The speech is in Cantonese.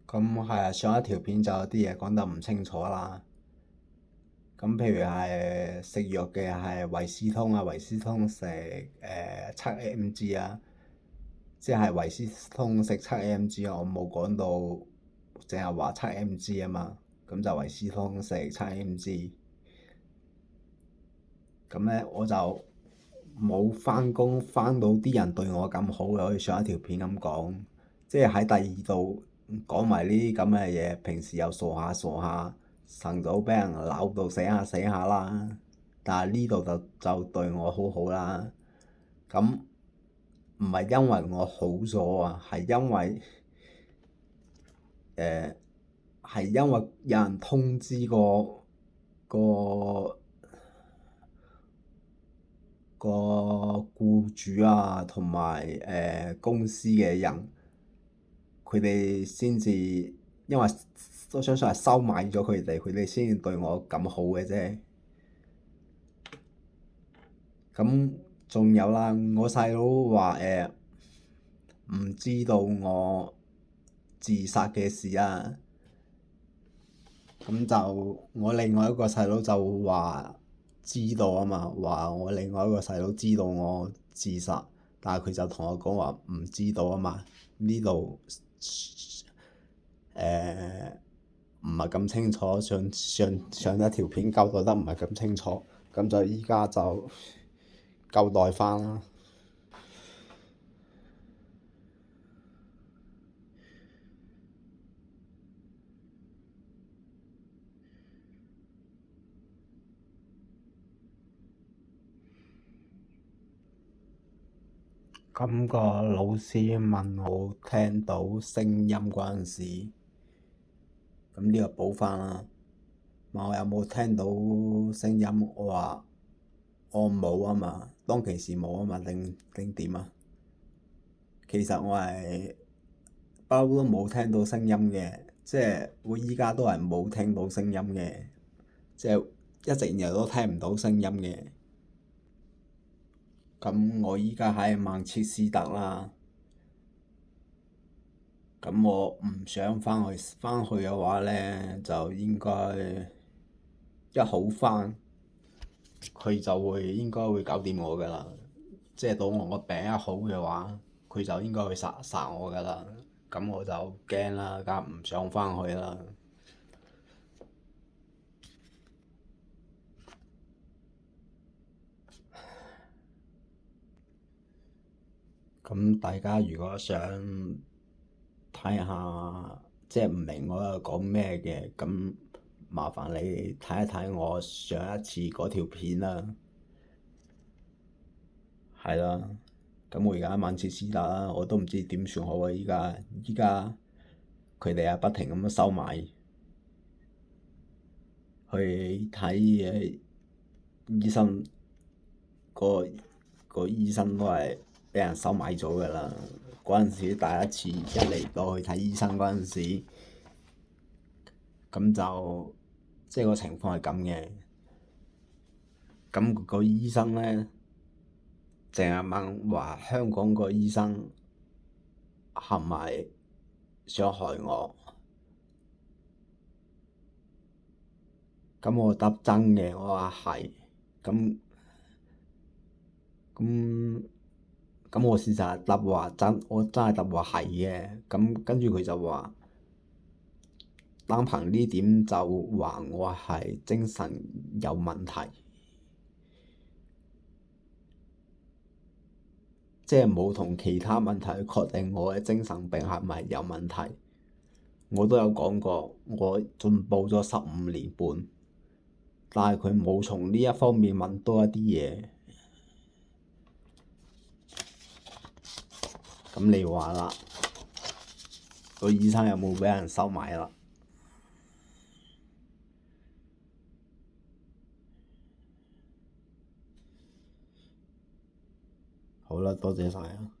咁係啊，上一條片就有啲嘢講得唔清楚啦。咁譬如係食藥嘅係維斯通啊，維斯通食7mg 啊，即係維斯通食7mg 啊，我冇講到，淨係話7mg 啊嘛，咁就維斯通食7mg。咁咧我就冇翻工翻到啲人對我咁好嘅，好似上一條片咁講，即係喺第二度講埋呢啲咁嘅嘢，平時又傻下傻下，晨早俾人鬧到死下死下啦，但係呢度就對我好好啦。咁唔係因為我好咗啊，係因為有人通知個個僱主啊，同埋公司嘅人，佢哋先至，因為我相信係收買咗佢哋，佢哋先至對我咁好嘅啫。咁仲有啦，我細佬話唔知道我自殺嘅事啊。咁就我另外一個細佬就話知道啊嘛，話我另外一個細佬知道我自殺，但係佢就同我講話唔知道啊嘛。呢度唔係咁清楚，上一條片交代得唔係咁清楚，咁就依家就交代返啦。咁個老師問我聽到聲音嗰陣時，咁呢個補翻啦。問我有冇聽到聲音？我話我冇啊嘛，當其時冇啊嘛，定點啊？其實我係不嬲都冇聽到聲音嘅，即係我依家都係冇聽到聲音嘅，即係一直以來都聽唔到聲音嘅。咁我依家喺曼徹斯特啦，咁我唔想返去嘅話咧，就應該一好返，佢就應該會搞掂我噶啦。即係到我個病一好嘅話，佢就應該會殺我噶啦。咁我就驚啦，梗係唔想返去啦。咁大家如果想睇下，即係唔明我喺度講咩嘅，咁麻煩你睇一睇我上一次嗰條片啦。係啦，咁我而家喺曼徹斯特啦，我都唔知點算好啊！依家佢哋啊不停咁樣收買，去睇醫生，個個醫生都係俾人收買咗㗎啦。嗰陣時第一次一嚟到去睇醫生嗰陣時，咁就即係個情況係咁嘅。咁個醫生咧，淨係問話香港個醫生係咪想害我？咁我答真嘅，我話係。咁咁咁我事實係答話真，我真係答話係嘅。咁跟住佢就話，單憑呢點就話我係精神有問題，即係冇同其他問題去確定我嘅精神病係咪有問題。我都有講過，我進步咗15年半，但係佢冇從呢一方面問多一啲嘢。咁你話啦，個醫生有冇畀人收買啦？好啦，多謝晒啊！